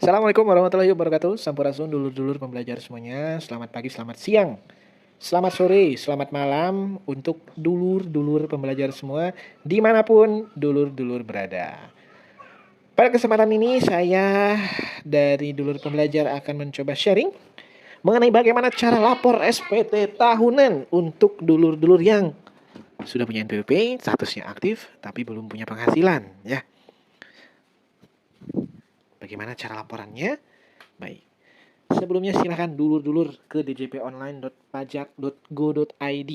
Assalamualaikum warahmatullahi wabarakatuh. Sampurasun dulur-dulur pembelajar semuanya. Selamat pagi, selamat siang, selamat sore, selamat malam untuk dulur-dulur pembelajar semua dimanapun dulur-dulur berada. Pada kesempatan ini saya dari dulur pembelajar akan mencoba sharing mengenai bagaimana cara lapor SPT tahunan untuk dulur-dulur yang sudah punya NPWP, statusnya aktif tapi belum punya penghasilan ya. Bagaimana cara laporannya? Baik. Sebelumnya silahkan dulur-dulur ke djponline.pajak.go.id.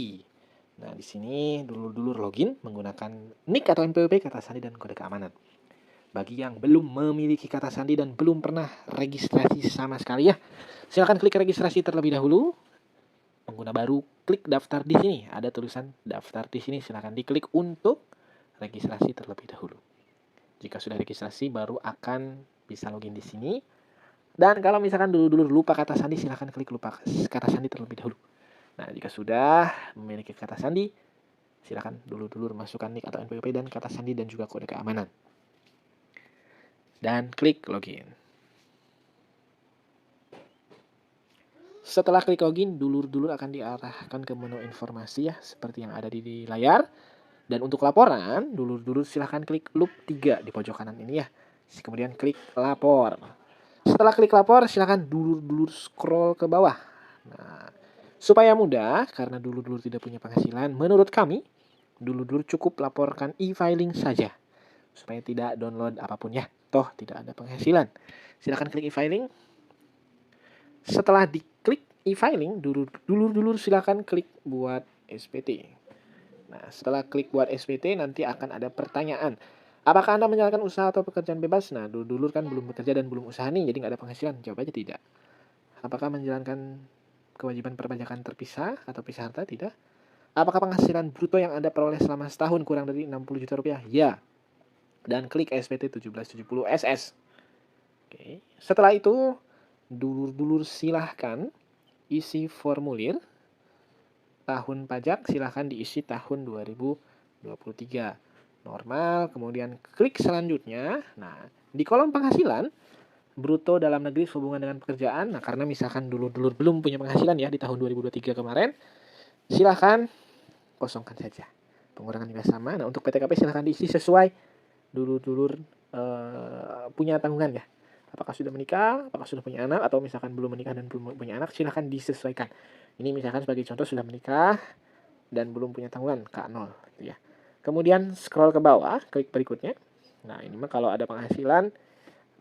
Nah, di sini dulur-dulur login menggunakan NIK atau NPWP, kata sandi dan kode keamanan. Bagi yang belum memiliki kata sandi dan belum pernah registrasi sama sekali ya, silahkan klik registrasi terlebih dahulu. Pengguna baru klik daftar di sini. Ada tulisan daftar di sini, silahkan diklik untuk registrasi terlebih dahulu. Jika sudah registrasi baru akan bisa login di sini. Dan kalau misalkan dulu-dulu lupa kata sandi, silahkan klik lupa kata sandi terlebih dahulu. Nah, jika sudah memiliki kata sandi, silahkan dulu-dulu masukkan NIK atau NPWP dan kata sandi dan juga kode keamanan. Dan klik login. Setelah klik login, dulur-dulur akan diarahkan ke menu informasi ya, seperti yang ada di layar. Dan untuk laporan, dulur-dulur silahkan klik loop 3 di pojok kanan ini ya. Kemudian klik lapor. Setelah klik lapor, silakan dulur-dulur scroll ke bawah. Nah, supaya mudah, karena dulur-dulur tidak punya penghasilan, menurut kami, dulur-dulur cukup laporkan e-filing saja. Supaya tidak download apapun ya. Toh tidak ada penghasilan. Silakan klik e-filing. Setelah diklik e-filing, dulur-dulur silakan klik buat SPT. Nah, setelah klik buat SPT, nanti akan ada pertanyaan. Apakah Anda menjalankan usaha atau pekerjaan bebas? Nah, dulur kan belum bekerja dan belum usaha nih, jadi nggak ada penghasilan. Jawab aja tidak. Apakah menjalankan kewajiban perpajakan terpisah atau pisah harta? Tidak. Apakah penghasilan bruto yang Anda peroleh selama setahun kurang dari 60 juta rupiah? Ya. Dan klik SPT 1770 SS. Oke. Setelah itu, dulur-dulur silahkan isi formulir tahun pajak, silahkan diisi tahun 2023. Normal, kemudian klik selanjutnya. Nah, di kolom penghasilan, bruto dalam negeri sehubungan dengan pekerjaan. Nah, karena misalkan dulur-dulur belum punya penghasilan ya di tahun 2023 kemarin, silahkan kosongkan saja. Pengurangan nilai sama. Nah, untuk PTKP silahkan diisi sesuai dulur-dulur punya tanggungan ya. Apakah sudah menikah, apakah sudah punya anak, atau misalkan belum menikah dan belum punya anak, silahkan disesuaikan. Ini misalkan sebagai contoh sudah menikah dan belum punya tanggungan, K0 gitu ya. Kemudian scroll ke bawah, klik berikutnya. Nah, ini mah kalau ada penghasilan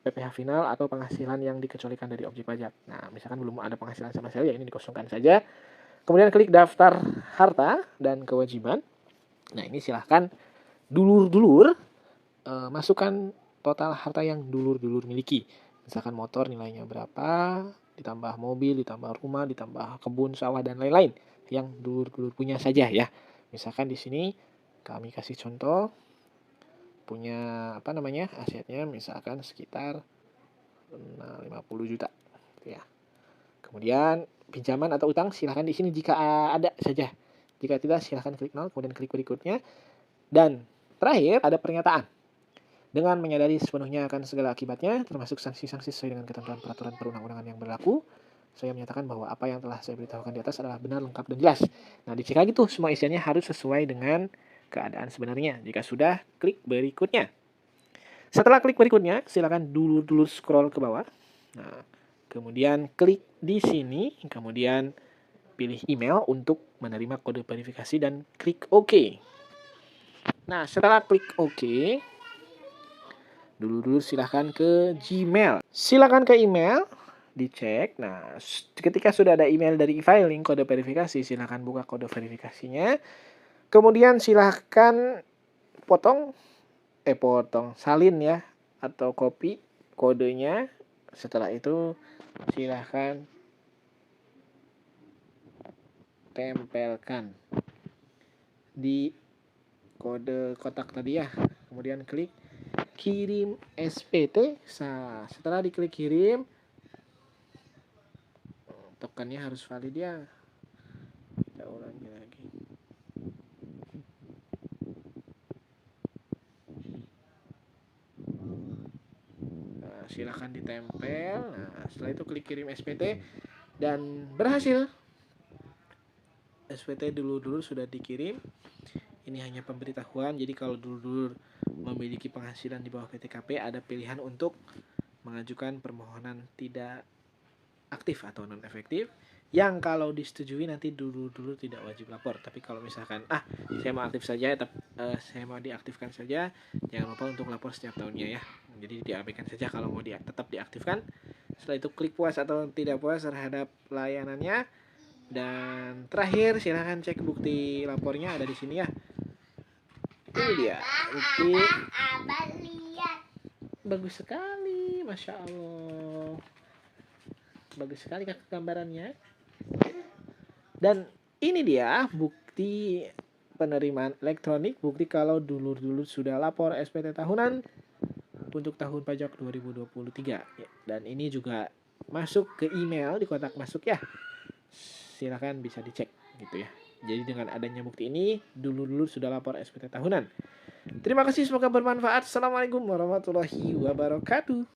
PPh final atau penghasilan yang dikecualikan dari objek pajak. Nah, misalkan belum ada penghasilan sama sekali ya ini dikosongkan saja. Kemudian klik daftar harta dan kewajiban. Nah, ini silahkan dulur-dulur masukkan total harta yang dulur-dulur miliki. Misalkan motor nilainya berapa, ditambah mobil, ditambah rumah, ditambah kebun, sawah, dan lain-lain yang dulur-dulur punya saja ya. Misalkan di sini kami kasih contoh punya asetnya misalkan sekitar 50 juta gitu ya. Kemudian pinjaman atau utang silahkan di sini jika ada saja. Jika tidak silahkan klik 0 kemudian klik berikutnya. Dan terakhir ada pernyataan. Dengan menyadari sepenuhnya akan segala akibatnya termasuk sanksi-sanksi sesuai dengan ketentuan peraturan perundang-undangan yang berlaku, saya menyatakan bahwa apa yang telah saya beritahukan di atas adalah benar, lengkap, dan jelas. Nah, dicek lagi tuh semua isiannya harus sesuai dengan keadaan sebenarnya. Jika sudah, klik berikutnya. Setelah klik berikutnya, silakan dulur-dulur scroll ke bawah. Nah, kemudian klik di sini, kemudian pilih email untuk menerima kode verifikasi dan klik OK. Nah, setelah klik OK, dulur-dulur silahkan ke Gmail. Silahkan ke email, dicek. Nah, ketika sudah ada email dari e-filing kode verifikasi, silahkan buka kode verifikasinya. Kemudian silahkan salin ya atau copy kodenya. Setelah itu silahkan tempelkan di kode kotak tadi ya. Kemudian klik kirim SPT. Setelah diklik kirim, tokennya harus valid ya. Kita ulangi lagi. Nah, silahkan ditempel. Nah, setelah itu klik kirim SPT dan berhasil. SPT dulu sudah dikirim. Ini hanya pemberitahuan. Jadi kalau dulu memiliki penghasilan di bawah PTKP, ada pilihan untuk mengajukan permohonan tidak aktif atau non efektif, yang kalau disetujui nanti dulu tidak wajib lapor. Tapi kalau misalkan saya mau aktif saja, saya mau diaktifkan saja, jangan lupa untuk lapor setiap tahunnya ya. Jadi diabaikan saja kalau mau tetap diaktifkan. Setelah itu klik puas atau tidak puas terhadap layanannya. Dan terakhir silahkan cek bukti lapornya, ada di sini ya. Ini dia bukti. Bagus sekali, Masya Allah. Bagus sekali kakak gambarannya. Dan ini dia bukti penerimaan elektronik, bukti kalau dulur sudah lapor SPT tahunan untuk tahun pajak 2023. Dan ini juga masuk ke email di kotak masuk ya. Silakan bisa dicek gitu ya. Jadi dengan adanya bukti ini, dulur sudah lapor SPT tahunan. Terima kasih, semoga bermanfaat. Assalamualaikum warahmatullahi wabarakatuh.